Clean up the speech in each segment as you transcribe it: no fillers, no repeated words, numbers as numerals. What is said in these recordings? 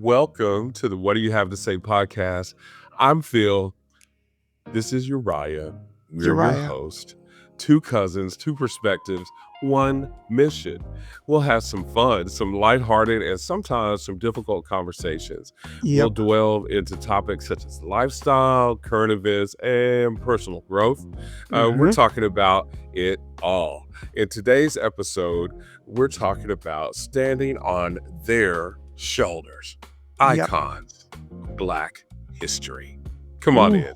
Welcome to the What Do You Have to Say podcast. I'm Phil. This is Uriah. We're your Uriah. host. Two cousins, two perspectives, one mission. We'll have some fun, some lighthearted, and sometimes some difficult conversations. We'll Yep. delve into topics such as lifestyle, current events, and personal growth. We're talking about it all. In today's episode, we're talking about standing on their shoulders. Yep. Icons of Black history. Come on Ooh. in.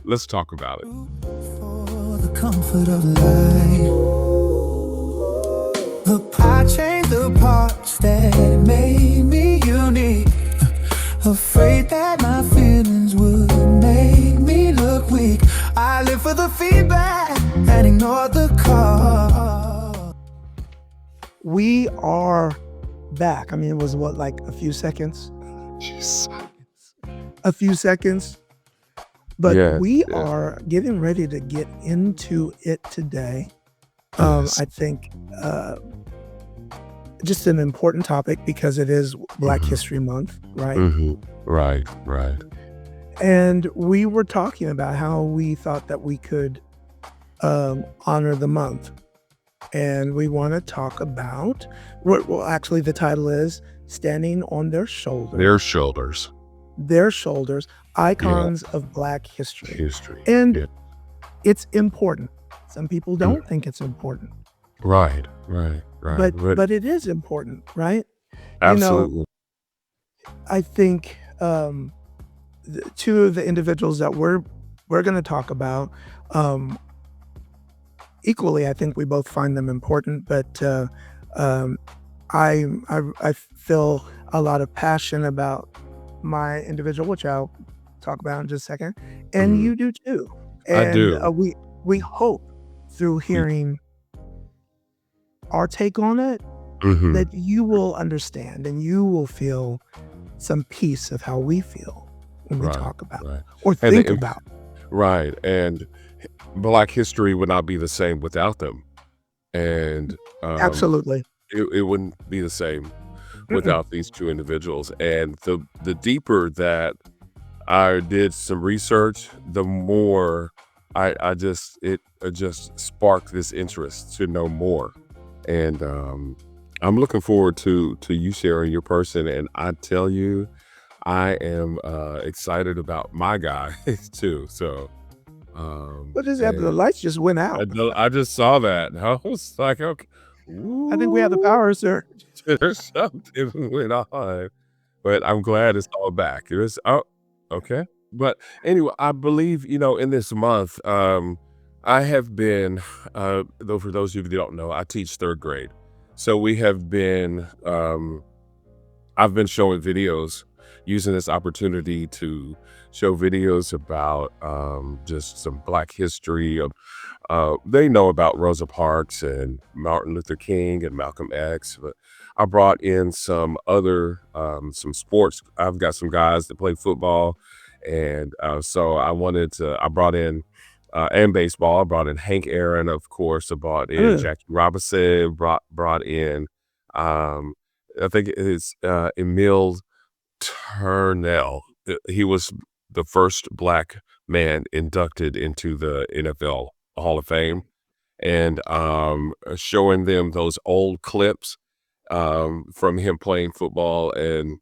Let's talk about it. For the comfort of life, I changed the parts that made me unique. Afraid that my feelings would make me look weak. I live for the feedback and ignore the call. We are back. I mean, it was what, like a few seconds? A few seconds. But we are getting ready to get into it today. Yes. I think just an important topic because it is Black History Month, right? Right. And we were talking about how we thought that we could honor the month. And we want to talk about, well, actually the title is Standing on Their Shoulders. Their shoulders. Icons of Black history. History. And it's important. Some people don't think it's important. Right. But it is important, right? Absolutely. You know, I think two of the individuals that we're going to talk about, equally, I think we both find them important, but I feel a lot of passion about my individual, which I'll talk about in just a second, and you do too. And I do. We hope through hearing our take on it that you will understand and you will feel some piece of how we feel when we talk about it or think about it. Right. And Black history would not be the same without them. And Absolutely. It wouldn't be the same without these two individuals. And the deeper that I did some research, the more it just sparked this interest to know more. And I'm looking forward to you sharing your person. And I tell you, I am excited about my guy too. So What is that? The lights just went out. I just saw that. I was like, okay. I think we have the power, sir. There's something went on, but I'm glad it's all back. Okay. But anyway, I believe, in this month, I have been, though for those of you who don't know, I teach third grade. So we have been, I've been showing videos, using this opportunity to show videos about just some Black history of, they know about Rosa Parks and Martin Luther King and Malcolm X, but I brought in some other, some sports. I've got some guys that play football. And so I brought in, and baseball, I brought in Hank Aaron, of course. I brought in Jackie Robinson, brought in, I think it's Emil Turnell. He was the first Black man inducted into the NFL Hall of Fame, and showing them those old clips from him playing football. And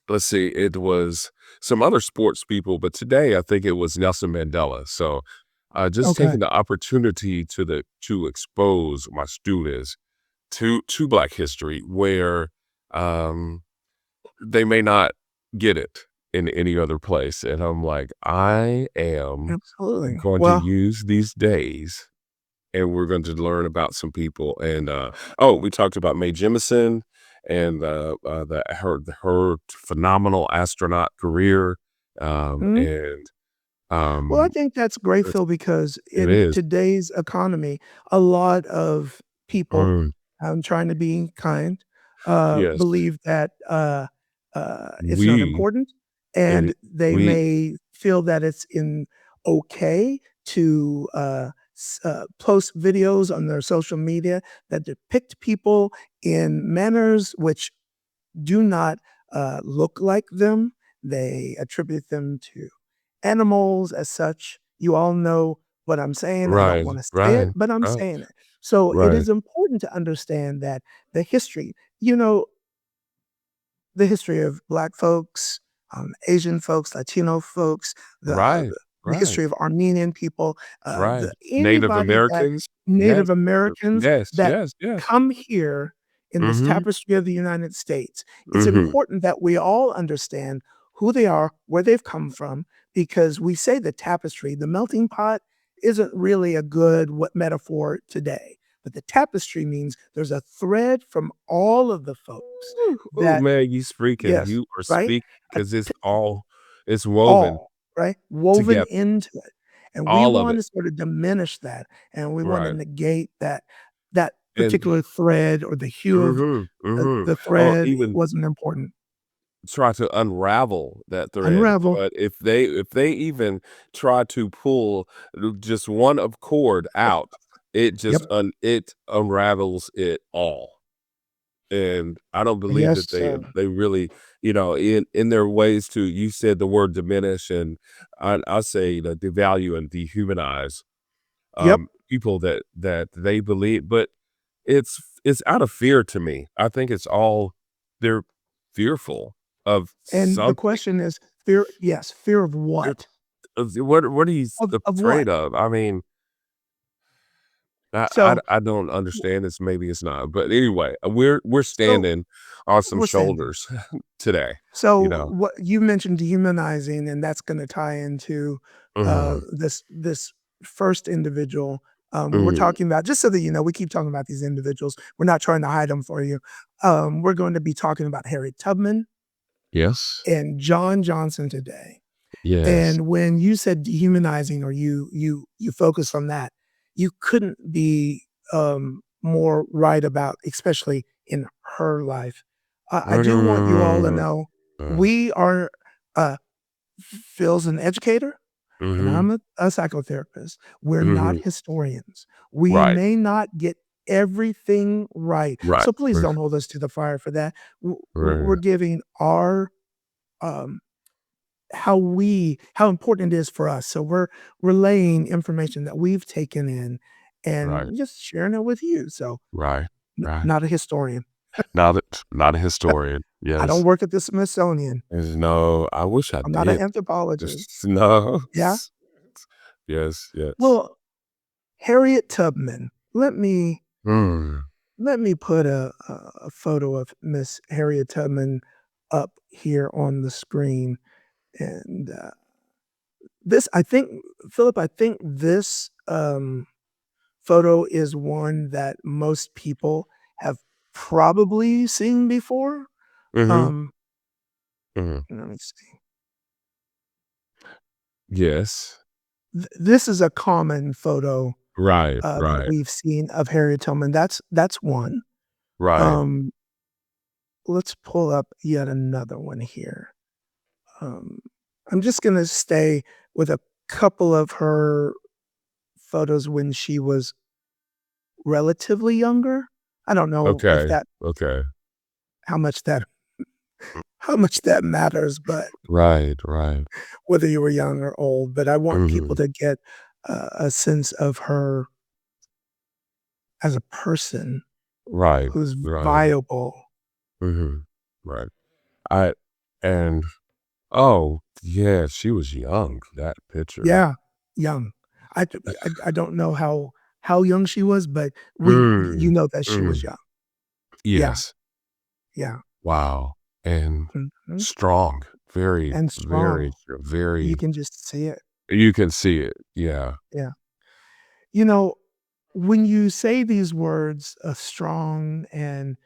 let's see, it was some other sports people, but today I think it was Nelson Mandela. So just taking the opportunity to expose my students to Black history where they may not get it in any other place. And I'm like, I am Absolutely. going to use these days, and we're going to learn about some people. And we talked about Mae Jemison and her phenomenal astronaut career. And well, I think that's great, Phil, because it in is. today's economy, a lot of people, I'm trying to be kind, Yes. believe that it's not important, and they may feel that it's okay to post videos on their social media that depict people in manners which do not look like them. They attribute them to animals as such. You all know what I'm saying. I don't Right, want to say it, right, but I'm right, saying it. So it right, is important to understand that the history, you know, the history of Black folks, Asian folks, Latino folks, right, the right, history of Armenian people, right. Native anybody that Americans? Yes. Native Americans Yes, that yes, yes. come here in this Mhm, tapestry of the United States. It's mhm. important that we all understand who they are, where they've come from, because we say the tapestry, the melting pot isn't really a good metaphor today. But the tapestry means there's a thread from all of the folks Ooh, that man, you speaking. yes, You are right? speaking A because it's woven all, right? Woven together, into it. And we all of want it. to sort of diminish that, and we want to Right. negate that And particular thread or the hue of mhm, mhm. the Or thread even wasn't important. try to unravel that thread, Unravel. but if they even try to pull just one of cord out, Yep. it unravels it all. And I don't believe Yes, that they sir. they really, in their ways to you said the word diminish, and I say to devalue and dehumanize, Yep. people that they believe, but it's out of fear to me. I think it's all they're fearful of And the something. question is fear, yes, fear of They're what? what are you Of what? afraid of? I mean, So I don't understand this, maybe it's not, but anyway, we're so standing on some we're saying shoulders today, you so know? what you mentioned dehumanizing, and that's gonna tie into, Mhm, this first individual. We're mhm. talking about just so that you know, we keep talking about these individuals. We're not trying to hide them for you. We're going to be talking about Harriet Tubman Yes. and John Johnson today. Yes. And when you said dehumanizing or you focus on that, you couldn't be, more right about especially in her life. I do want you all to Mm, know uh, we are, uh Phil's an educator and mhm, I'm a psychotherapist. We're not mhm. historians. We Right, may not get everything right. right, So please don't hold us to the fire for that. We're right, giving our, um how important it is for us. So we're relaying information that we've taken in right, and just sharing it with you. So right, right. not a historian. Not a historian. I don't Yes. work at the Smithsonian. There's no I wish I I'm not an did. anthropologist. Just no. Yeah. Yes, yes. Well, Harriet Tubman. Mm, Let me put a photo of Miss Harriet Tubman up here on the screen. And this, I think, Philip, I think this photo is one that most people have probably seen before. mhm, Um, mhm. let me see. Yes. This is a common photo Right, that right, we've seen of Harriet Tubman. That's one. right. Um, let's pull up yet another one here. Um, I'm just gonna stay with a couple of her photos when she was relatively younger. I don't know if Okay, that okay. how much that how much that matters, but Right, right. whether you were young or old, but I want people Mhm. to get a sense of her as a person Right, who's right. viable. Mhm. Right. I and oh, yeah, she was young, that picture. Yeah, young. I don't know how young she was, but you Mm, know that she was mm. young. Yeah, Yes. yeah. Wow, and Mhm. strong, very, And strong. very, You very can just see it. you can see it, yeah. Yeah. You know, when you say these words, strong and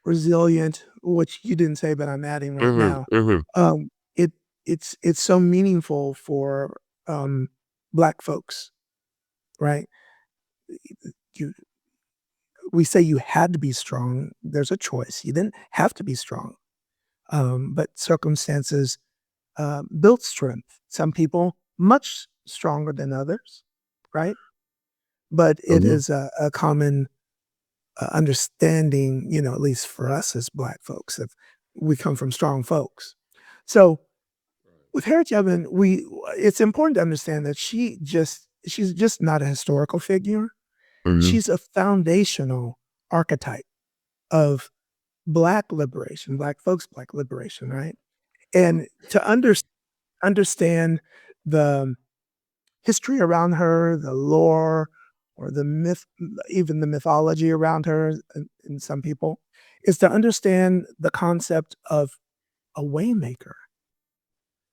resilient, which you didn't say, but I'm adding right Mhm, now, mhm. um, it it's so meaningful for, Black folks, right? You we say you had to be strong. There's a choice. You didn't have to be strong, but circumstances, built strength. Some people much stronger than others, right? But it Mhm. is a common understanding, at least for us as Black folks, that we come from strong folks. So with Harriet Tubman, it's important to understand that she's just not a historical figure. Mhm. She's a foundational archetype of Black liberation, Black folks, Black liberation, right? And to understand the history around her, the lore, or the myth, even the mythology around her in some people, is to understand the concept of a waymaker.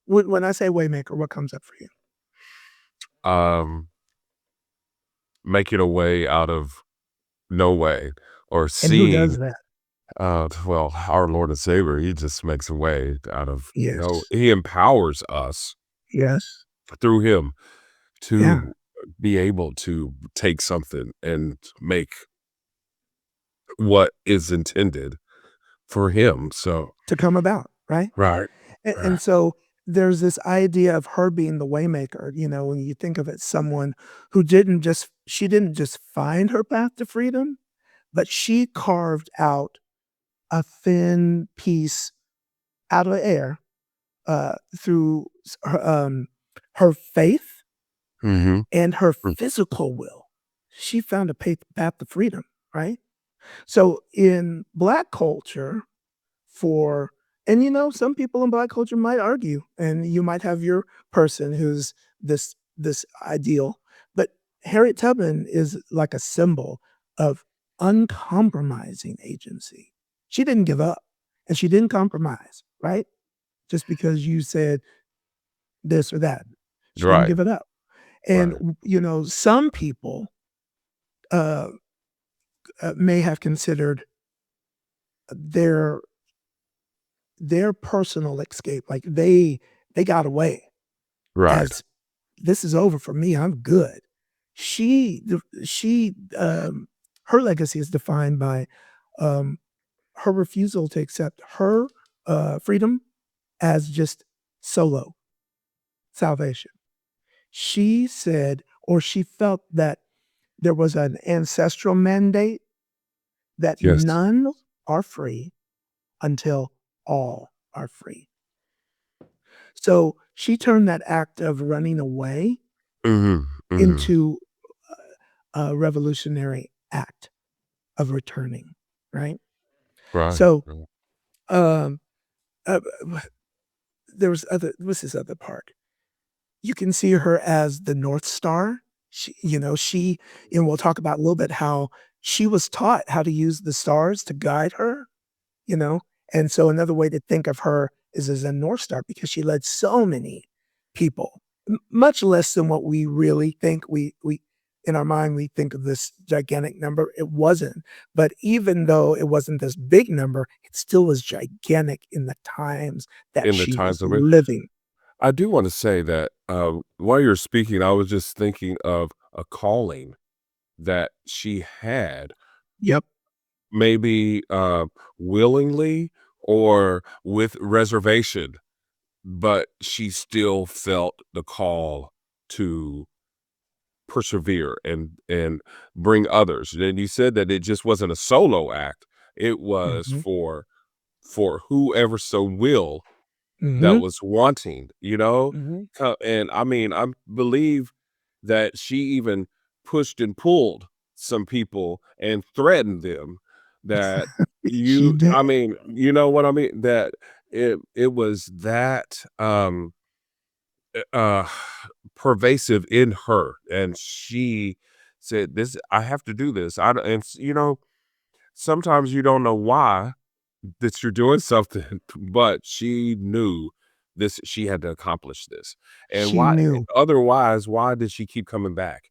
When I say waymaker, what comes up for you? Um, Making a way out of no way, or And who does seeing, that? well, our Lord and Savior, he just makes a way out of no, Yes. he empowers us Yes. through him Yeah. to be able to take something and make what is intended for him. So To come about, right? right, And right, so there's this idea of her being the waymaker, when you think of it, someone who she didn't just find her path to freedom, but she carved out a thin piece out of the air, through her faith mhm, and her mm, physical will. She found a path to freedom, right? So in Black culture, for and some people in Black culture might argue, and you might have your person who's this ideal, but Harriet Tubman is like a symbol of uncompromising agency. She didn't give up, and she didn't compromise, right? Just because you said this or that. She didn't right, give it up. And, right, some people, uh, may have considered their personal escape, like they got away, right, as, "This is over for me, I'm good." Her legacy is defined by, um, her refusal to accept her, freedom as just solo salvation. She said, or she felt that there was an ancestral mandate that yes, none are free until all are free. So she turned that act of running away mhm, mhm, into a revolutionary act of returning, right? right, So, right, um, uh, there was what's this other part? You can see her as the North Star. And we'll talk about a little bit how she was taught how to use the stars to guide her, you know? And so another way to think of her is as a North Star because she led so many people, much less than what we really think. We in our mind, we think of this gigantic number. It wasn't. But even though it wasn't this big number, it still was gigantic in the times that in the she was times of it. living. I do wanna say that, while you're speaking, I was just thinking of a calling that she had, Yep. maybe, willingly or with reservation, but she still felt the call to persevere and bring others. And you said that it just wasn't a solo act, it was Mhm. for whoever so will that Mhm. was wanting, you know? Mhm. And I mean, I believe that she even pushed and pulled some people and threatened them that She did. I mean, you know what I mean? That it was that uh pervasive in her, and she said, "This, I have to do this." I don't, and sometimes you don't know why that you're doing something, but she knew this. She had to accomplish this, and She why? knew. Otherwise, why did she keep coming back?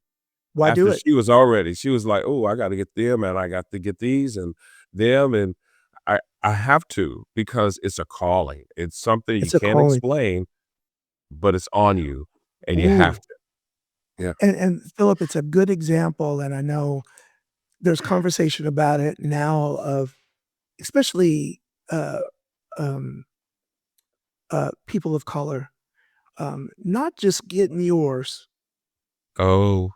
Why do After it? she was like, "Oh, I gotta get them, and I got to get these and them, and I have to because it's a calling. It's something you It's a can't calling. explain, but it's on you, and you have Ooh. to." Yeah. And Philip, it's a good example, and I know there's conversation about it now of especially, uh, um, people of color, not just getting yours, Oh,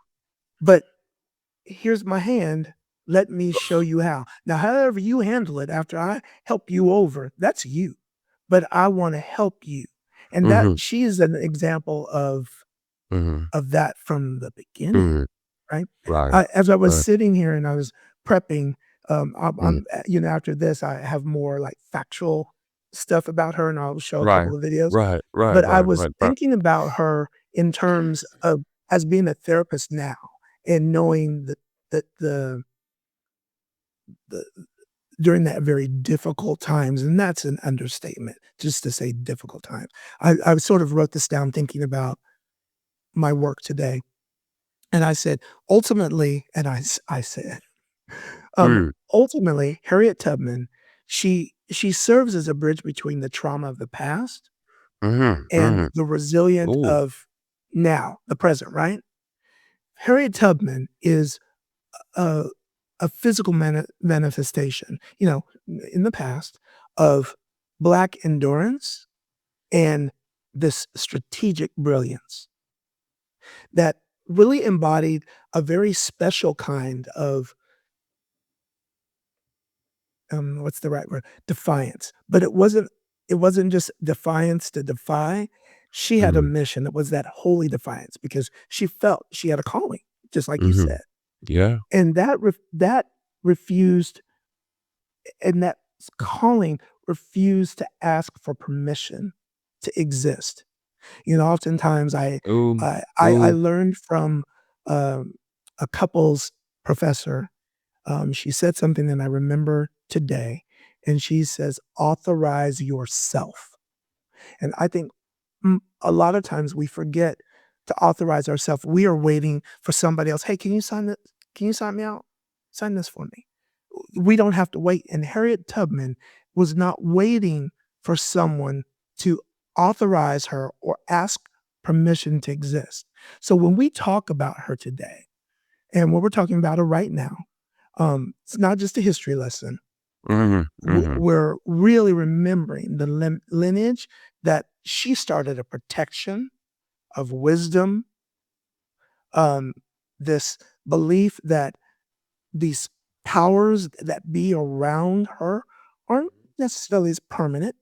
but here's my hand. Let me show you how. Now, however you handle it after I help you over, that's you. But I want to help you. And that Mhm. she is an example Mhm. of that from the beginning, Mhm. right? Right. As I was Right. sitting here and I was prepping, Mm. after this, I have more like factual stuff about her, and I'll show a Right. couple of videos. Right. Right. But I Right. was Right. Right. thinking about her in terms of as being a therapist now and knowing the during that very difficult times, and that's an understatement just to say difficult times. I sort of wrote this down thinking about my work today, and I said, ultimately, and I said, Mm. ultimately, Harriet Tubman, she serves as a bridge between the trauma of the past Mhm. and Mhm. the resilient Ooh. of now, the present, right? Harriet Tubman is a a physical manifestation, in the past of Black endurance and this strategic brilliance that really embodied a very special kind of, what's the right word? Defiance. But it wasn't just defiance to defy. She had a Mhm. mission that was that holy defiance because she felt she had a calling, just like you Mhm. said. Yeah. And that refused and that calling refused to ask for permission to exist. Oftentimes Ooh. I Ooh. learned from, um, a couples professor. She said something that I remember today, and she says, "Authorize yourself." And I think, a lot of times we forget to authorize ourselves. We are waiting for somebody else. "Hey, can you sign this? Can you sign me out? Sign this for me." We don't have to wait. And Harriet Tubman was not waiting for someone to authorize her or ask permission to exist. So when we talk about her today, and when we're talking about her right now, it's not just a history lesson. Mhm. Mhm. We're really remembering the lineage that she started a protection of wisdom, um, this belief that these powers that be around her aren't necessarily as permanent,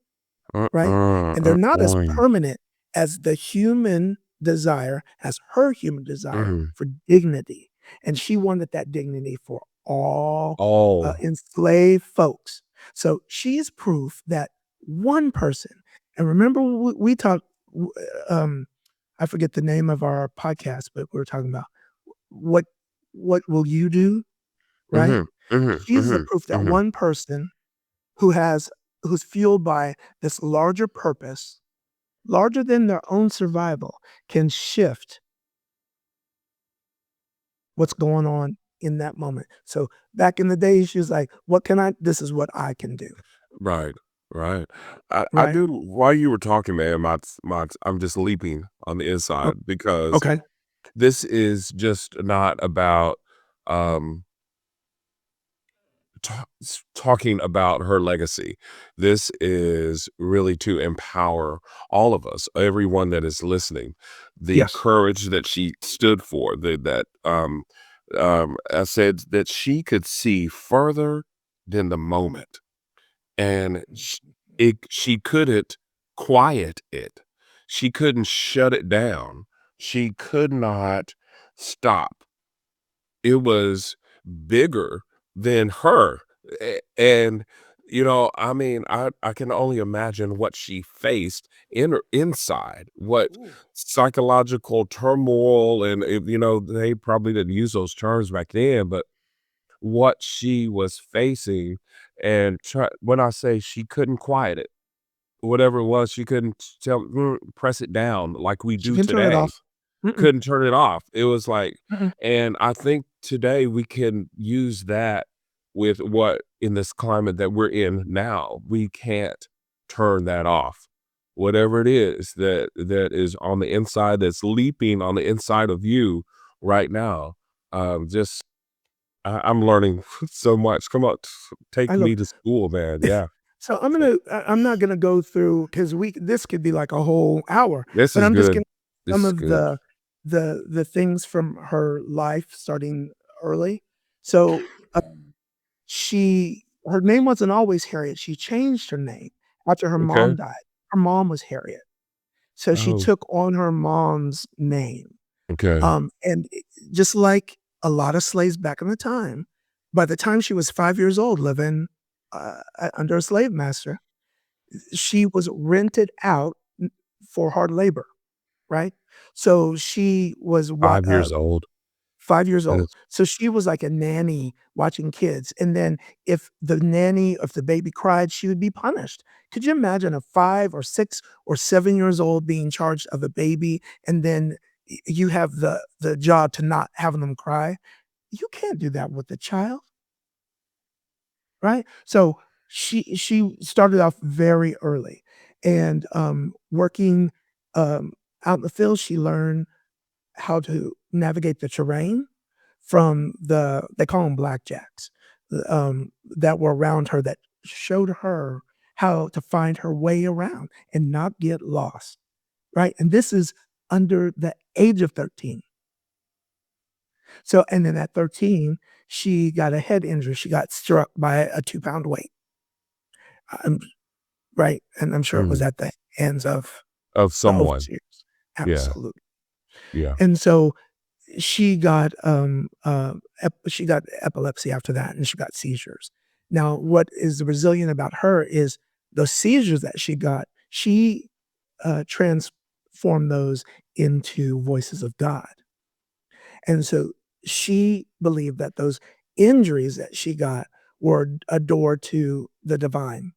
right? Uh-uh. And they're not as Uh-uh. permanent as the human desire, as her human desire Mhm. for dignity. And she wanted that dignity for all Oh. enslaved folks. So she's proof that one person, and remember we talked, w- um, I forget the name of our podcast, but we were talking about what what will you do, right? Mhm. Mhm. She's the Mhm. proof that Mhm. one person who has who's fueled by this larger purpose, larger than their own survival, can shift what's going on in that moment. So back in the day, she was like, "What can I? This is what I can do." Right. Right. I Right? do while you were talking, man, I'm just leaping on the O- inside because Okay. this is just not about, um talking about her legacy. This is really to empower all of us, everyone that is listening. The Yes. courage that she stood for, I said that she could see further than the moment, and she couldn't quiet it. She couldn't shut it down. She could not stop. It was bigger than her, and, I mean, I can only imagine what she faced inside, what Ooh. psychological turmoil, and, they probably didn't use those terms back then, but what she was facing, and when I say she couldn't quiet it, whatever it was, she couldn't press it down like we She do can turn it today. off. Mm-mm, Couldn't turn it off. It was like, mm-mm. and I think today we can use that with what in this climate that we're in now, we can't turn that off. Whatever it is that is on the inside, that's leaping on the inside of you right now, just I'm learning so much. Come on, I take love. me to school, man. Yeah. So I'm not gonna go through because we this could be like a whole hour, This but is I'm just good. gonna This some is of good. the things from her life starting early. So her name wasn't always Harriet. She changed her name after her Okay. mom died. Her mom was Harriet. So she Oh, took on her mom's name. okay. And just like a lot of slaves back in the time, by the time she was 5 years old living under a slave master, she was rented out for hard labor, right? So she was 5 years old. 5 years And old. it's So she was like a nanny watching kids, and then if the baby cried, she would be punished. Could you imagine a 5 or 6 or 7 years old being charged of a baby, and then you have the job to not have them cry? You can't do that with a child, right? So she started off very early, and, working, um, out in the field, she learned how to navigate the terrain from they call them blackjacks, that were around her that showed her how to find her way around and not get lost, right? And this is under the age of 13. So, and then at 13, she got a head injury. She got struck by a 2-pound weight, um, right? And I'm sure it was mm, at the hands of of the someone. overseers. Yeah, Absolutely. yeah. And so she got, she got epilepsy after that, and she got seizures. Now, what is resilient about her is those seizures that she got, she, transformed those into voices of God. And so she believed that those injuries that she got were a door to the divine.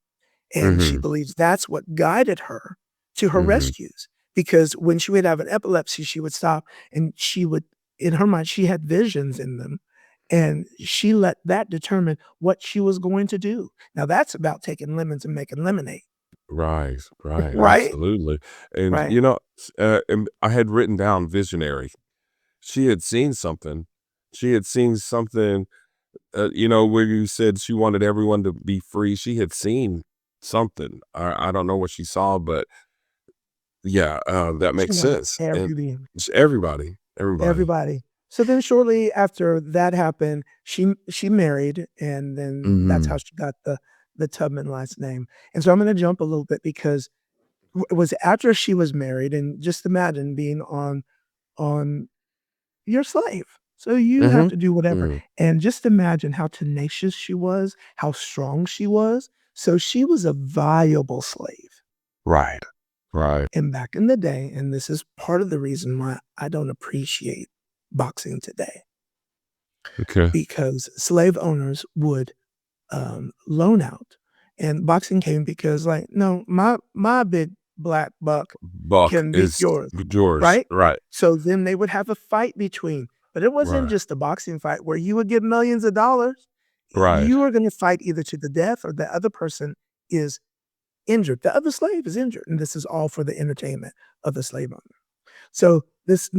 And she Mhm, believes that's what guided her to her mhm. rescues, because when she would have an epilepsy, she would stop and she would, in her mind, she had visions in them, and she let that determine what she was going to do. Now that's about taking lemons and making lemonade, Right, right, right? absolutely. And, Right. and I had written down visionary. She had seen something. She had seen something, where you said she wanted everyone to be free. She had seen something. I don't know what she saw, but yeah, that She makes wanted sense. And everything. it's everybody, everybody. Everybody. So then shortly after that happened, she married, and then that's how Mhm, she got the Tubman last name. And so I'm gonna jump a little bit because it was after she was married, and just imagine being on you're a slave. So you have mhm, to do whatever. mhm. And just imagine how tenacious she was, how strong she was. So she was a valuable slave. Right, right. And back in the day, and this is part of the reason why I don't appreciate boxing today, Okay. because slave owners would, loan out, and boxing came because, like, "No, my big black buck Buck can beat is yours," yours. right? Right, So then they would have a fight between, but it wasn't right, just a boxing fight where you would get millions of dollars. right. You are gonna fight either to the death or the other person is injured. The other slave is injured, and this is all for the entertainment of the slave owner. So this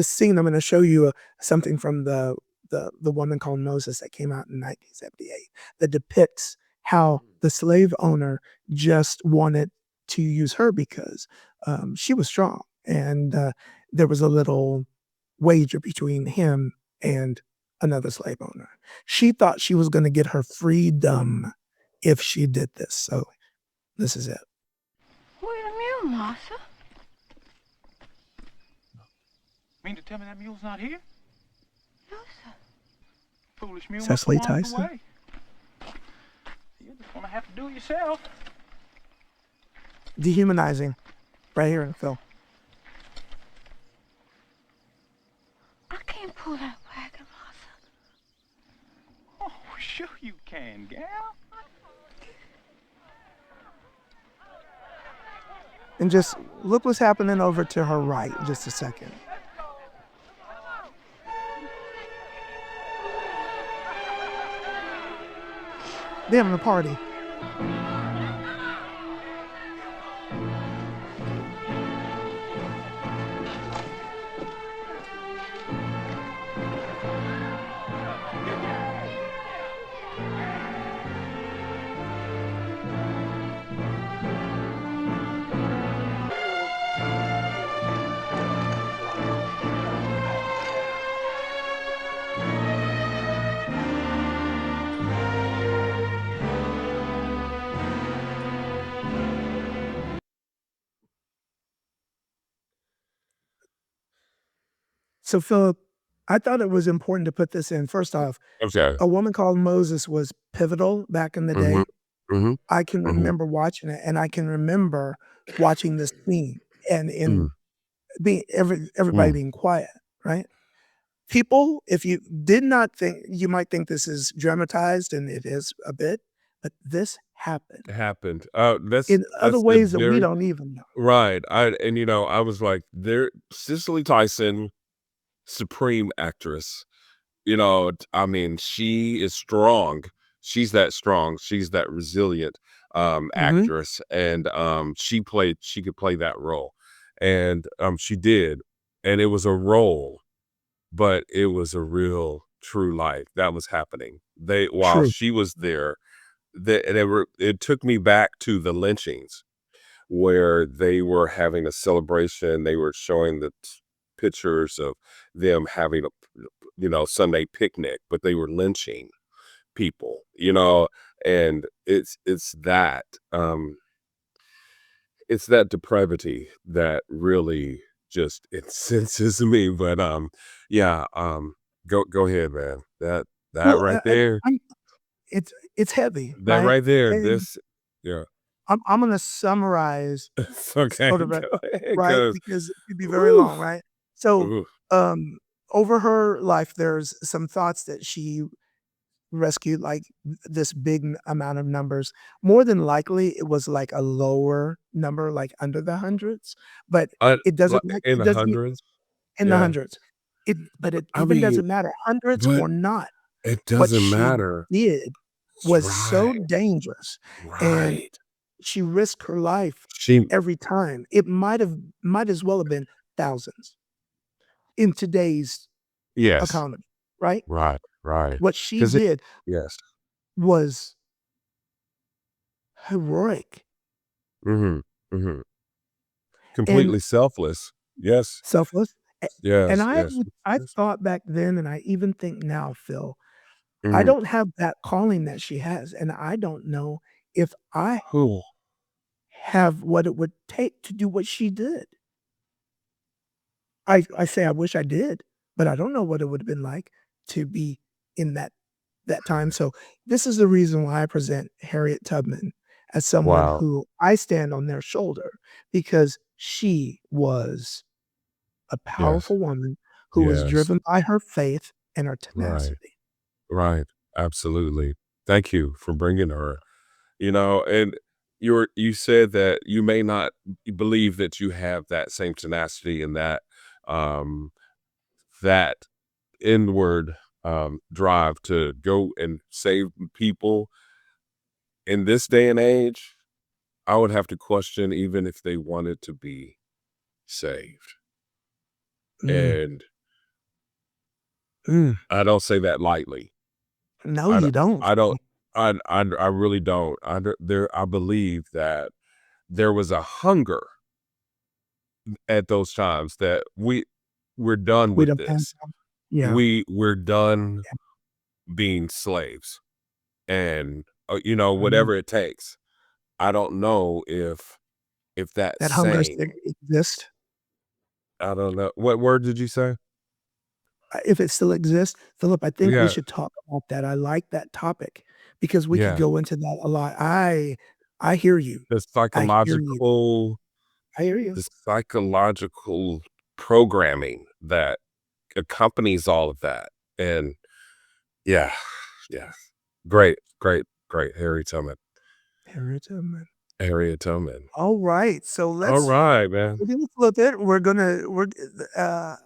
scene, I'm gonna show you, something from the woman called Moses that came out in 1978 that depicts how the slave owner just wanted to use her because, she was strong, and, there was a little wager between him and another slave owner. She thought she was gonna get her freedom if she did this, so this is it. Where's the mule, Martha? Mean to tell me that mule's not here? No, sir. Foolish mule must Cecily have wandered Tyson. away. You're just gonna have to do it yourself. Dehumanizing right here in the film. I can't pull that wagon, Martha. Oh, sure you can, gal. And just look what's happening over to her right in just a second. They're having a party. So, Philip, I thought it was important to put this in. First off, Okay. A Woman Called Moses was pivotal back in the Mhm. day. Mhm. I can Mhm. remember watching it, and I can remember watching this scene and Mm. being everybody Mm. being quiet, right? People, if you did not think, you might think this is dramatized, and it is a bit, but this happened Happened. That's in other that's a ways that we very don't even know. right. I was like, there Cicely Tyson, supreme actress. I mean, she is strong. She's that strong. She's that resilient Mhm. actress, and she could play that role, and she did, and it was a role, but it was a real, true life that was happening. While True. she was there, it took me back to the lynchings where they were having a celebration. They were showing the pictures of them having a Sunday picnic, but they were lynching people, and it's that depravity that really just incenses me. But yeah, go ahead, man. That Well, right there, I'm it's heavy, that right? right there, And this yeah. I'm gonna summarize It's okay. sort of a Go ahead, right, cause because it could be very whew, long, right? So, ooh, um, over her life, there's some thoughts that she rescued, like this big amount of numbers. More than likely, it was like a lower number, like under the hundreds, but it like doesn't make in it the doesn't e hundreds, in the yeah. hundreds. But it I even mean, doesn't matter, hundreds but or not. it What doesn't she matter. did It's was so right, dangerous, and right. she risked her life She every time. It might as well have been thousands in today's yes, economy, right? right, right. What she 'Cause it did yes. was heroic Mhm, mhm. and Completely selfless. Yes, selfless, a and yes, yes. I Yes. thought back then, and I even think now, Phil, I Mhm. don't have that calling that she has, and I don't know if I Whew. have what it would take to do what she did. I say I wish I did, but I don't know what it would have been like to be in that time. So this is the reason why I present Harriet Tubman as someone Wow. who I stand on their shoulder, because she was a Yes, powerful woman who was yes. driven by her faith and her Right, tenacity. right. Absolutely. Thank you for bringing her. And you said that you may not believe that you have that same tenacity and um that inward drive to go and save people in this day and age. I would have to question even if they wanted to be saved. Mm, And mm. I don't say that lightly. No, I you don't don't. I don't I really don't. I believe that there was a hunger at those times that we're done We with don't have this. yeah, We're done being slaves and mhm. whatever it takes. I don't know if that That hunger same still exists. I don't know. What word did you say? If it still exists, Philip, I think we Yeah, should talk about that. I like that topic because we could yeah. go into that a lot. I hear you. The I hear you. psychological I hear you. the psychological programming that accompanies all of that. And yeah, yeah. Great, great, great. Harriet Tubman. Harriet Tubman. All right, so All right, man. we're gonna flip it. Uh,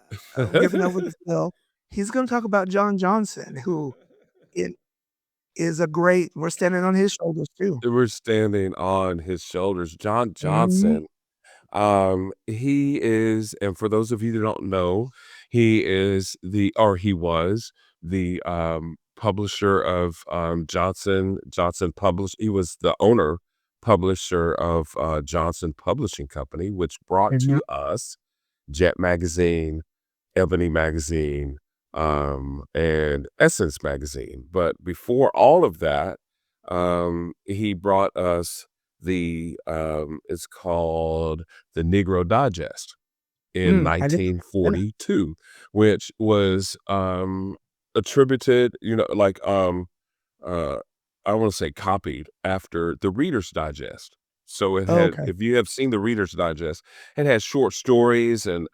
giving over to Phil. He's gonna talk about John Johnson, who it is a great. We're standing on his shoulders too. We're standing on his shoulders. John Mhm. Johnson. He is, and for those of you that don't know, he was the publisher of Johnson Publish. He was the owner publisher of Johnson Publishing Company, which brought Mhm. to us Jet Magazine, Ebony Magazine, and Essence Magazine. But before all of that, he brought us it's called the Negro Digest. in I didn't know that. 1942, which was attributed, uh, I want to say copied after the Reader's Digest. So it Oh, had, okay. if you have seen the Reader's Digest, it has short stories and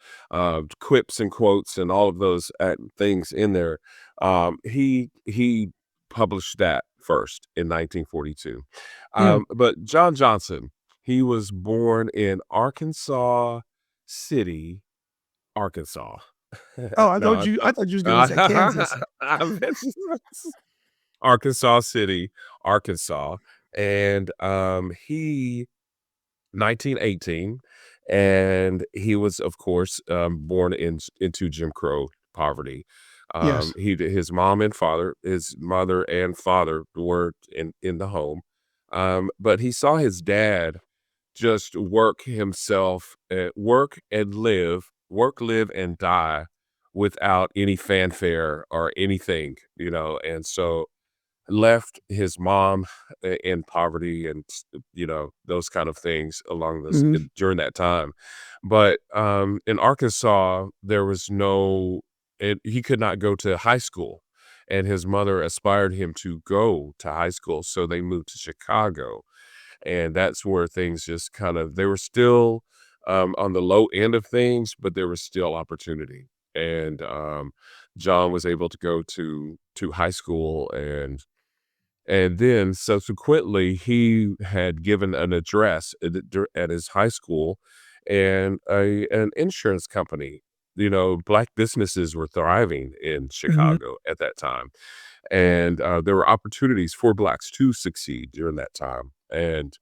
quips and quotes and all of those things in there. He published that first in 1942. Mm. But John Johnson, he was born in Arkansas City, Arkansas. Oh, No, I thought you was gonna say Kansas. I mentioned Arkansas City, Arkansas, and he 1918, and he was, of course, born into Jim Crow poverty. Yes. His mom and father, his mother and father were in the home, but he saw his dad just work himself, work, live, and die without any fanfare or anything, and so left his mom in poverty and those kind of things along this Mhm. during that time. But in Arkansas there was no he could not go to high school, and his mother aspired him to go to high school, so they moved to Chicago, and that's where things just kind of they were still on the low end of things, but there was still opportunity. And John was able to go to high school, and then subsequently, he had given an address at his high school, and an insurance company. Black businesses were thriving in Mhm. Chicago at that time, and there were opportunities for blacks to succeed during that time. And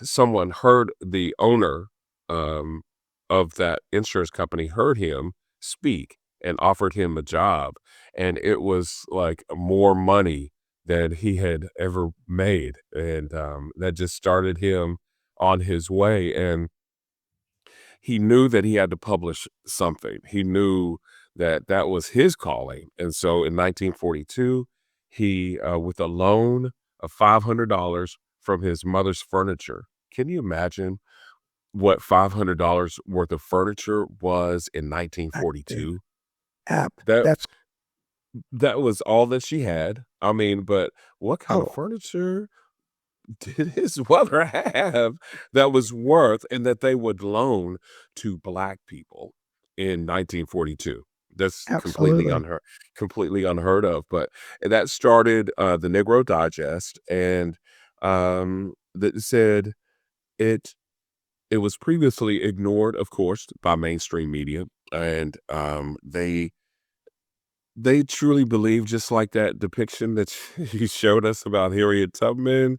someone heard the owner um, of that insurance company heard him speak and offered him a job, and it was like more money than he had ever made, and that just started him on his way. And he knew that he had to publish something. He knew that that was his calling, and so in 1942, he, with a loan of $500 from his mother's furniture. Can you imagine what $500 worth of furniture was in I did. 1942? App. That That's that was all that she had. I mean, but what kind of oh, furniture did his mother have that was worth and that they would loan to black people in 1942? That's absolutely. completely unheard of. But that started the Negro Digest, and that said it it was previously ignored, of course, by mainstream media, and they truly believe, just like that depiction that you showed us about Harriet Tubman,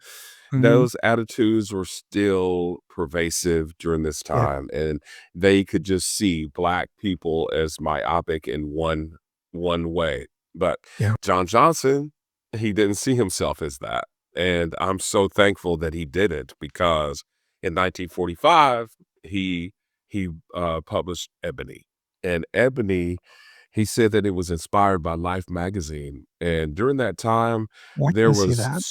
Mhm. those attitudes were still pervasive during this Yeah. time, and they could just see black people as myopic in one way. But Yeah. John Johnson, he didn't see himself as that, and I'm so thankful that he didn't, because in 1945 he published Ebony, and Ebony, he said that it was inspired by Life magazine, and during that time, Well, I can see that.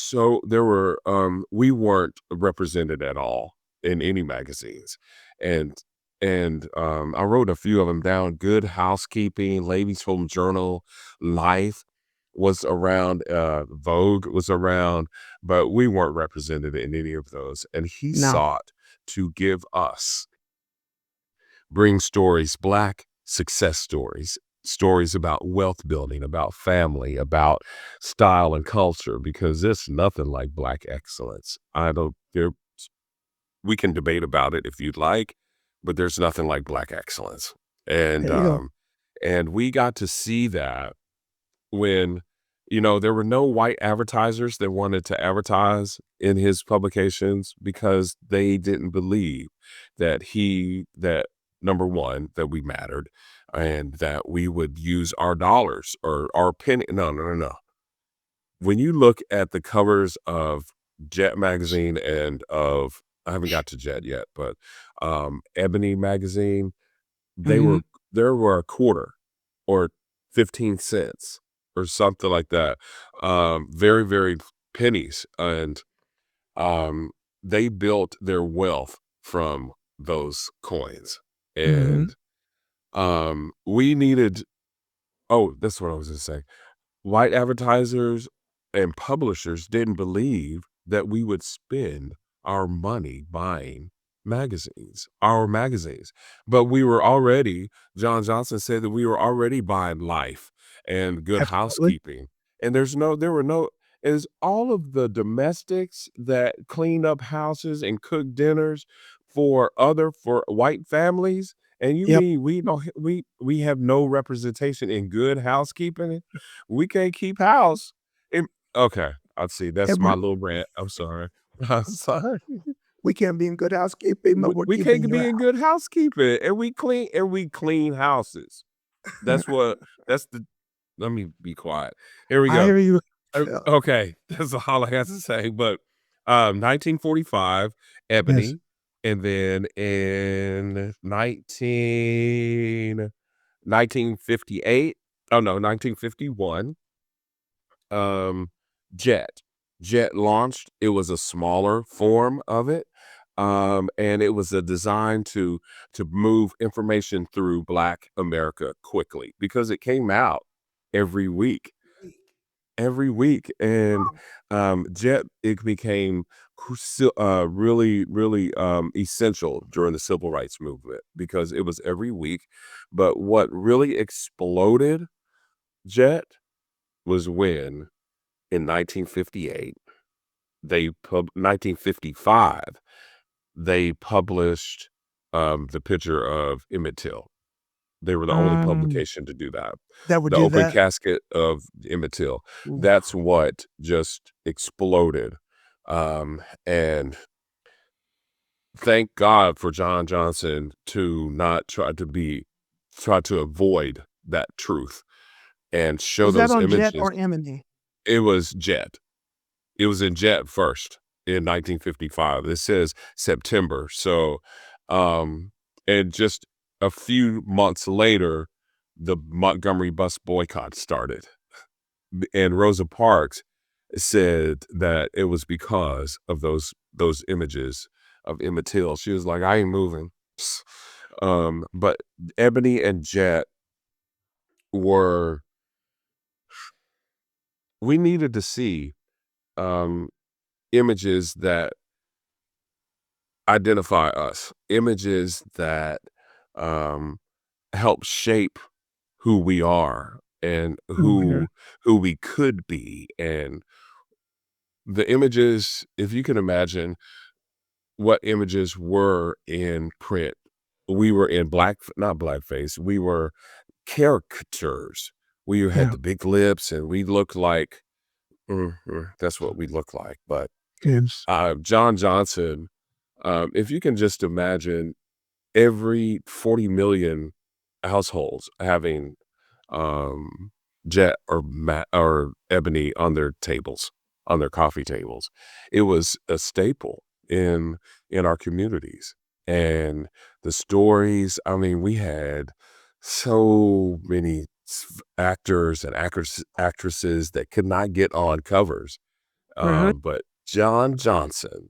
we weren't represented at all in any magazines, and I wrote a few of them down. Good Housekeeping, Ladies' Home Journal, Life was around, Vogue was around, but we weren't represented in any of those, and he No. sought to give us bring stories, black success stories, stories about wealth building, about family, about style and culture, because there's nothing like black excellence. I don't there We can debate about it if you'd like, but there's nothing like black excellence. And There you go. we got to see that when there were no white advertisers that wanted to advertise in his publications, because they didn't believe that number one, that we mattered, and that we would use our dollars or our penny. No, no, no, no. When you look at the covers of Jet magazine and of, I haven't got to Jet yet, but Ebony magazine, they were Mhm. there were a quarter or 15 cents or something like that. Very, very pennies. And um, they built their wealth from those coins. Mhm. And we needed oh, that's what I was gonna say. White advertisers and publishers didn't believe that we would spend our money buying our magazines. But we were already, John Johnson said that we were already buying Life and Good Absolutely. Housekeeping. And there were no, is all of the domestics that cleaned up houses and cooked dinners for white families. And you Yep. mean we don't, we have no representation in Good Housekeeping? We can't keep house. It okay, I see, that's my Every little rant, I'm sorry. I'm sorry. we can't be in good housekeeping, but we're We keeping can't your be in house. good housekeeping, and we clean houses. That's what that's the let me be quiet. Here we I go. hear you, Phil. Okay, that's all I have to say, but, 1945, Yes. Ebony, and then in 1958, oh, no, 1951, um, Jet. Jet launched. It was a smaller form of it, and it was a design to move information through Black America quickly because it came out every week, every week, and Jet it became really really essential during the civil rights movement because it was every week. But what really exploded Jet was when in 1958, 1955, they published, the picture of Emmett Till. They were the only Um, publication to do that. that would The do open that? casket of Emmett Till. Oof. That's what just exploded, and thank God for John Johnson to not try to avoid that truth and show Was that those on Jet images. or Emily? It was Jet. It was in Jet first in 1955. It says September. So, and just a few months later, the Montgomery bus boycott started. And Rosa Parks said that it was because of those images of Emmett Till. She was like, I ain't moving. But Ebony and Jet were we needed to see um images that identify us, images that um, help shape who we are and Okay. who we could be. And the images, if you can imagine what images were in print, we were in not blackface, we were caricatures. We had Yeah. the big lips and we looked like, that's what we look like. But Yes. John Johnson, if you can just imagine every 40 million households having Jet or Ebony on their tables, on their coffee tables. It was a staple in our communities. And the stories, I mean, we had so many actors and actresses that could not get on covers. Uh-huh. But John Johnson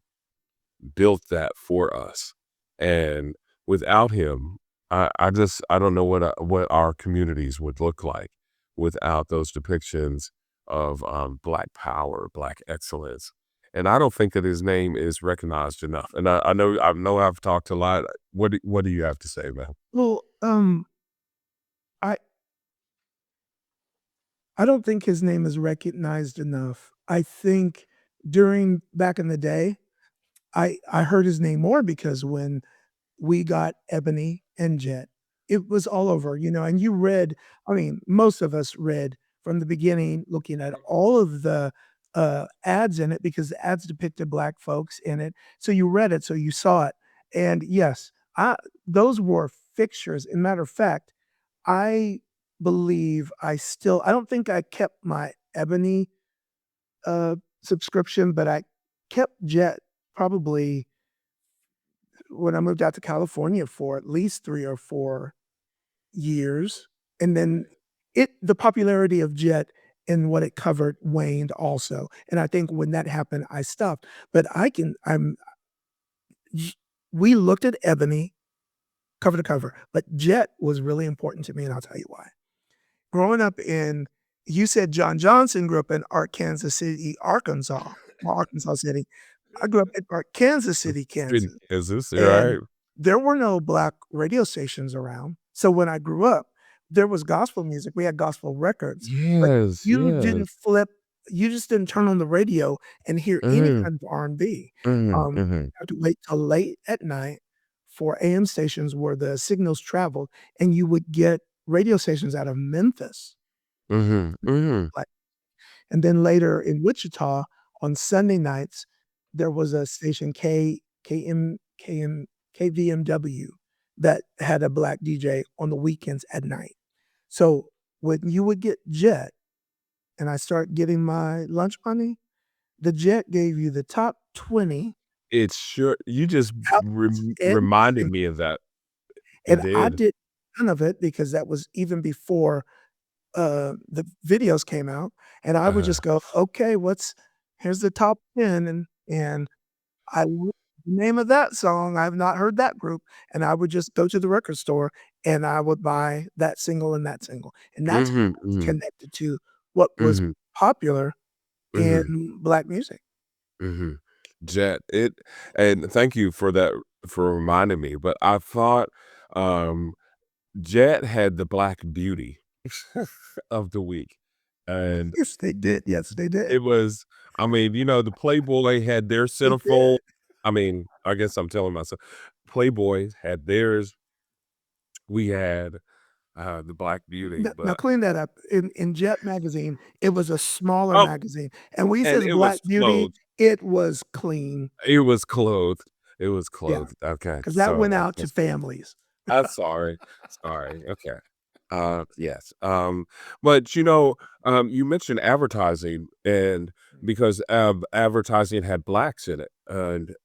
built that for us. And without him, I don't know what our communities would look like without those depictions of Black power, Black excellence. And I don't think that his name is recognized enough. And I know I've talked a lot. What do you have to say, man? Well, I I don't think his name is recognized enough. I think during back in the day, I heard his name more because when we got Ebony and Jet, it was all over, and you read, I mean, most of us read from the beginning, looking at all of the ads in it because the ads depicted Black folks in it. So you read it, so you saw it. And yes, those were fixtures. In matter of fact, I believe I don't think I kept my Ebony subscription, but I kept Jet probably when I moved out to California for at least 3 or 4 years, and then the popularity of Jet and what it covered waned also, and I think when that happened, I stopped, but I can I'm y we looked at Ebony cover to cover. But Jet was really important to me, and I'll tell you why. Growing up you said John Johnson grew up in Kansas City, Arkansas, or Arkansas City. I grew up in Kansas City, In Kansas, Kansas, right? and there were no Black radio stations around. So when I grew up, there was gospel music. We had gospel records, but Yes, you yes. didn't you just didn't turn on the radio and hear any Mhm, kind of R&B. mhm, You mhm, had to wait till late at night for AM stations where the signals traveled, and you would get radio stations out of Memphis. mhm, mhm. Like and then later in Wichita, on Sunday nights, there was a station KVMW that had a Black DJ on the weekends at night. So, when you would get Jet and I start getting my lunch money, the Jet gave you the top 20 It's sure you just albums and reminded sing me of that. It and I did. did none of it because that was even before the videos came out, and I would Uh-huh. just go, "Okay, here's the top 10," and I would the name of that song, I've not heard that group, and I would just go to the record store, and I would buy that single, and that's how Mhm, I was mhm, connected to what was mhm, popular mhm, in Black music. mhm. Jet, and thank you for that for reminding me, but I thought, um, Jet had the Black Beauty of the week, and Yes, they did. Yes, they did. it was I mean, the Playboy had their They centerfold. did. I mean, I guess I'm telling myself. Playboy had theirs. We had, the Black Beauty, Now but clean that up. In Jet magazine, it was a smaller oh, magazine, and when he and says it Black was Beauty, clothed. it was clean. It was clothed. It was Yeah, clothed. Okay, 'cause that went so out to families. I'm sorry. Sorry, okay. Yes, but, you mentioned advertising and because, advertising had blacks in it,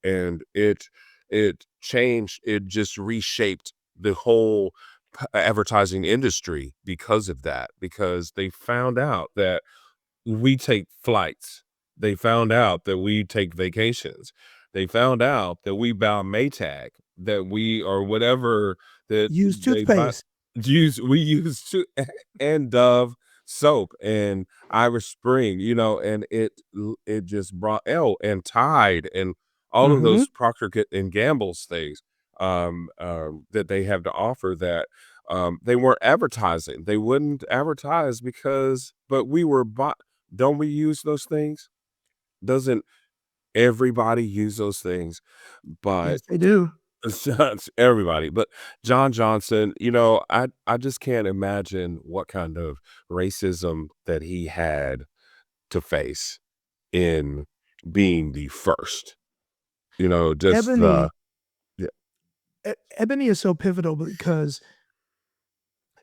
and it changed it just reshaped the whole advertising industry because of that, because they found out that we take flights. They found out that we take vacations. They found out that we buy Maytag, that we or whatever that Use they buy toothpaste. we use to and Dove soap and Irish Spring, and it just brought and Tide and all of Mhm. those Procter and Gamble's things that they have to offer that they weren't advertising. They wouldn't advertise because but we were don't we use those things? Doesn't everybody use those things? But Yes, they do. it's everybody. But John Johnson, I just can't imagine what kind of racism that he had to face in being the first. Just the Ebony yeah. Ebony is so pivotal because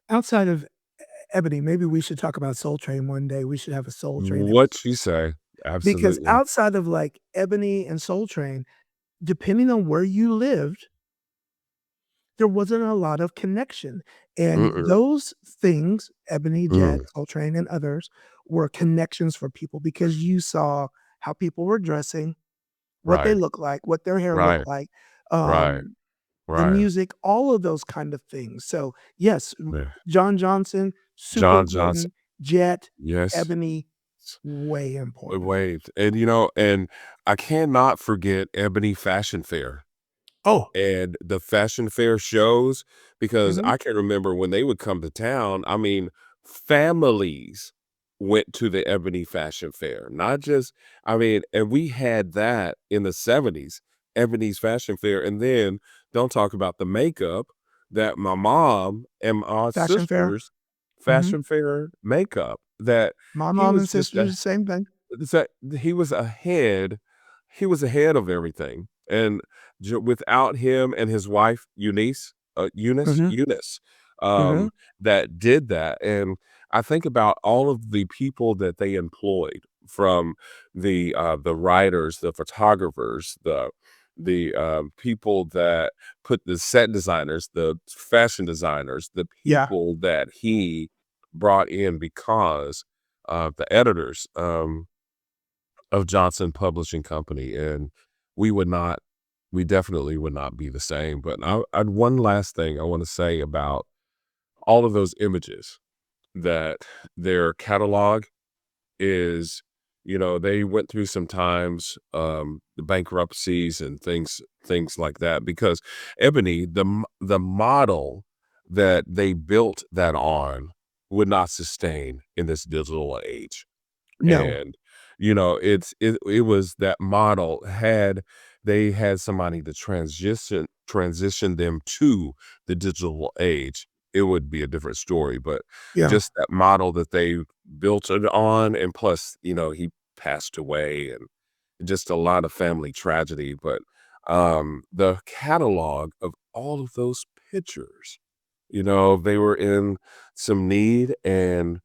outside of Ebony, maybe we should talk about Soul Train one day. We should have a Soul Train episode. What you say. Because Absolutely. outside of, like, Ebony and Soul Train, depending on where you lived, there wasn't a lot of connection, and Mm-mm. those things, Ebony, Jet, Mm. Soul Train, and others, were connections for people because you saw how people were dressing, what they Right. looked like, what their hair looked Right. like, Right. the Right. music, all of those kind of things. So, yes, Yeah. John Johnson, super John Johnson. important. Jet, Yes. Ebony, way important. Wait, and I cannot forget Ebony Fashion Fair Oh, and the fashion fair shows because mhm. I can remember when they would come to town, I mean, families went to the Ebony Fashion Fair, not just I mean, and we had that in the '70s, Ebony's Fashion Fair, and then don't talk about the makeup that my mom and my Fashion Fair. sisters Mhm. fashion fair makeup that My he mom was and just sisters, same thing. that he was ahead of everything, and without him and his wife, Mhm, Eunice, mhm. that did that, and I think about all of the people that they employed from the writers, the photographers, the people that put the set designers, the fashion designers, the Yeah. people that he brought in because of the editors, of Johnson Publishing Company, and we would not we definitely would not be the same. But one last thing I want to say about all of those images that their catalog is, they went through some times, the bankruptcies and things like that, because Ebony, the model that they built that on would not sustain in this digital age. No. And, it was that model they had somebody to transition them to the digital age, it would be a different story. But Yeah. just that model that they built it on, and plus, he passed away, and just a lot of family tragedy. But the catalog of all of those pictures, they were in some need, and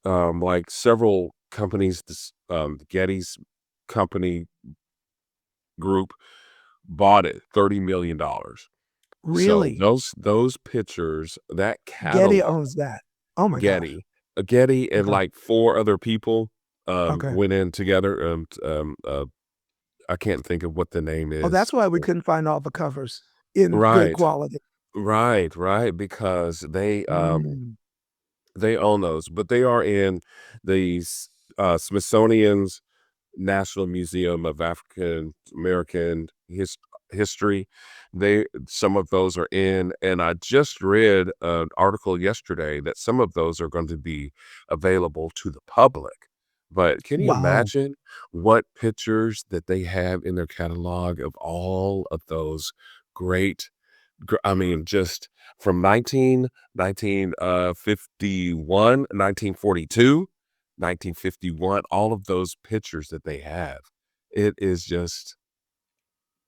like several companies, Getty's company group bought it $30 million. So Really? those pictures, that Getty catalog, owns that. Oh my gosh. Getty and Okay. like four other people Okay. went in together. I can't think of what the name Oh, is. that's why we couldn't find all the covers in good Right, quality. right, because Mm. they own those, but they are in the Smithsonian's National Museum of African American History. Some of those are in, and I just read an article yesterday that some of those are going to be available to the public. But can you Wow. imagine what pictures that they have in their catalog of all of those great, I mean, just from 1951, 1942, 1951, all of those pictures that they have. It is just,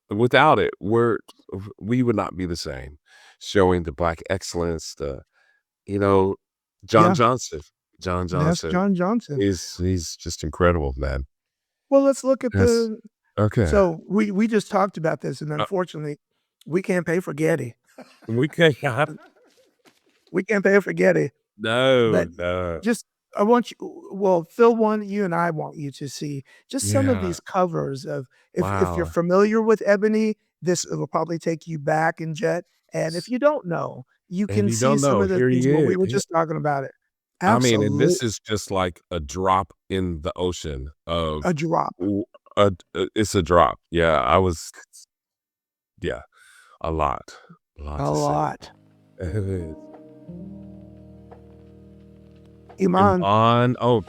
without it, we would not be the same. Showing the Black excellence, you know, John Yeah, Johnson. John that's Johnson John Johnson. he's just incredible, man. Well, let's look at Yes. the Okay. so we just talked about this, and Uh, unfortunately, we can't pay for Getty. we can't. We can't pay for Getty, No, but no. just I want you well, Phil, want you and I want you to see just some of Yeah. these covers of if you're Wow. familiar with Ebony, this will probably take you back in Jet, and if you don't know, you And can you see don't some know, of the here things he where we is. were just talking about it. I mean, and Absolute this is just like a drop in the ocean a of drop, w it's a drop. Yeah, yeah, a lot a to say. lot. It is. Iman, Iman, oh,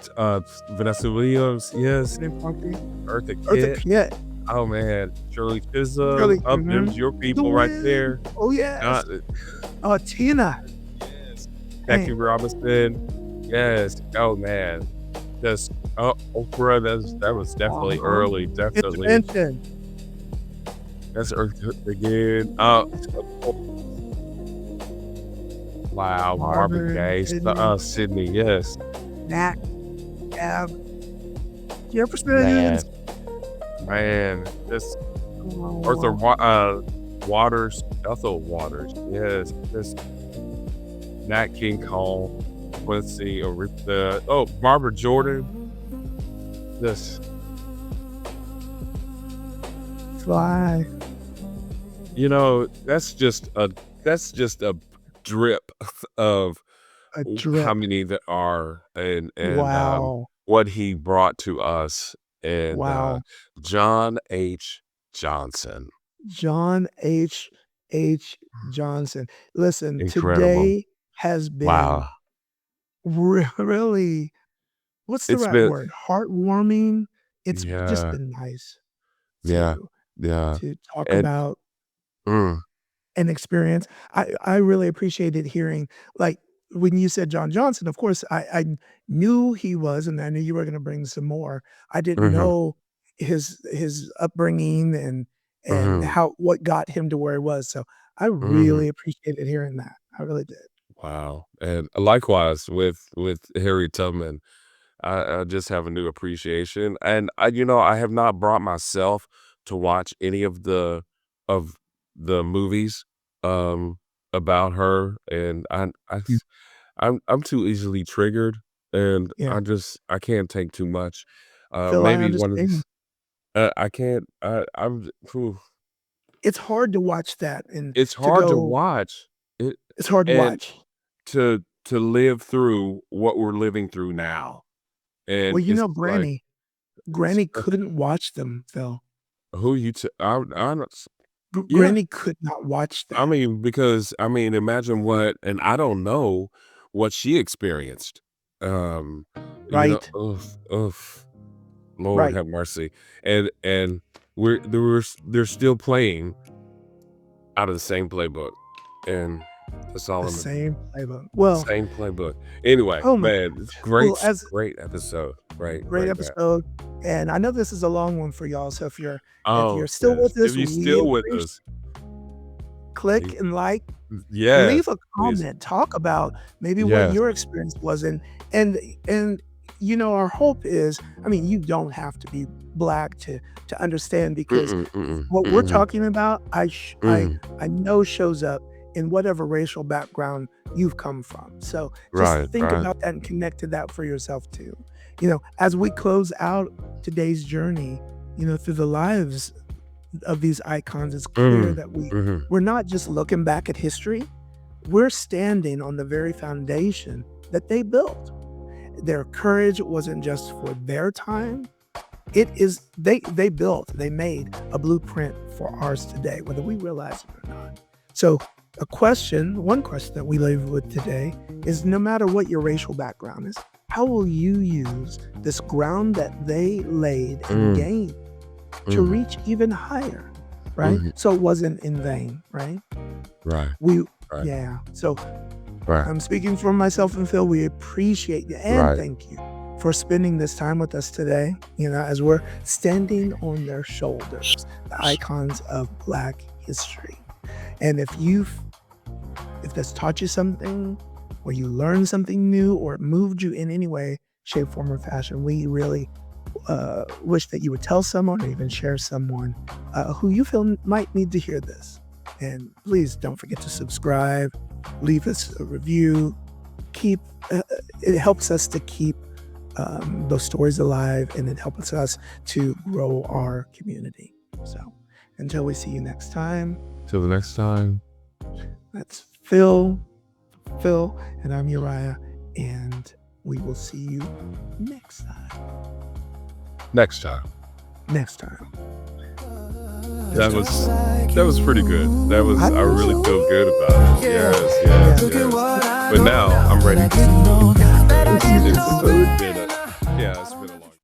Vanessa Williams, yes, Pretty Funky, Eartha Eartha Kitt, Kitt, oh, man, Shirley Chisholm, Shirley oh, there's your The people right there. Wind, oh, yes. Uh, Tina, yes, Jackie dang, Robinson, yes, oh, man, just, oh, Oprah, that was definitely uh-huh, early, definitely. Intervention, That's Earth again. Wow, Marvin Marvin, Gaye, Sydney, Sydney, yes. Nat, Cab, Man, Jeffersons. man, this Arthur Oh, Waters, Ethel Waters, yes, this Nat King Cole, let's see, Aretha, oh, Barbara Jordan, this, Fly, that's just a drip of a how drip. many there are, and Wow, what he brought to us, and wow. John H. Johnson, John H. Johnson. Listen, incredible. today has been Wow, really, what's the it's right been, word? Heartwarming. It's just yeah, been nice yeah, to yeah, talk and about mm, an experience. I really appreciated hearing, like, when you said John Johnson, of course, I knew he was, and I knew you were gonna bring some more. I didn't mhm, know his upbringing and mhm, how what got him to where he was, so I mhm. really appreciated hearing that. I really did. Wow, and likewise with Harriet Tubman. I just have a new appreciation, and I have not brought myself to watch any of the movies, um, about her, and Mm. I'm too easily triggered, and Yeah. I can't take too much. Phil, I Maybe one of understand. these, I can't, I'm, whew. it's hard to watch that and It's to hard to go watch it it's hard to and watch. to live through what we're living through now. And Well, you it's know, like, Granny couldn't watch them, Phil. who you I don't yeah. Granny could not watch I that, mean, because imagine what and I don't know what she experienced. Um, right? oof, oof. Lord Right. have mercy. And they're still playing out of the same playbook. And that's all The I'm same playbook. Well, same playbook. Anyway, oh my man, it's well, as great episode. Right, great right, man. episode, and I know this is a long one for y'all, so if you're Oh, still yes. with us, If you're we still with appreciate us, click y- and like. yes, Leave a please. comment, talk about maybe what Yes. your experience was, and our hope is, I mean, you don't have to be Black to understand, because Mm-mm, mm-mm, what we're mm-mm, talking about, mm. I know shows up in whatever racial background you've come from. So just Right, think right. about that and connect to that for yourself too. As we close out today's journey, through the lives of these icons, it's clear Mm, that mhm. we're not just looking back at history, we're standing on the very foundation that they built. Their courage wasn't just for their time. It is they made a blueprint for ours today, whether we realize it or not. So one question that we leave with today is, no matter what your racial background is, how will you use this ground that they laid and Mm, gained to mhm, reach even higher, right? mhm. So it wasn't in vain, right? Right, We, right, yeah. So right, I'm speaking for myself and Phil. We appreciate you and right. thank you for spending this time with us today, as we're standing on their shoulders, the icons of Black history. And if this taught you something, or you learned something new, or it moved you in any way, shape, form, or fashion, we really wish that you would tell someone, or even share someone who you feel might need to hear this. And please don't forget to subscribe, leave us a review. It helps us to keep those stories alive, and it helps us to grow our community. So until we see you next time, Till the next time. that's Phil, and I'm Uriah, and we will see you next time. Next time. Next time. That was pretty good. I really feel good about it. Yes, Yeah. yes. But now I'm ready to This is it's food. been a, yeah, it's been a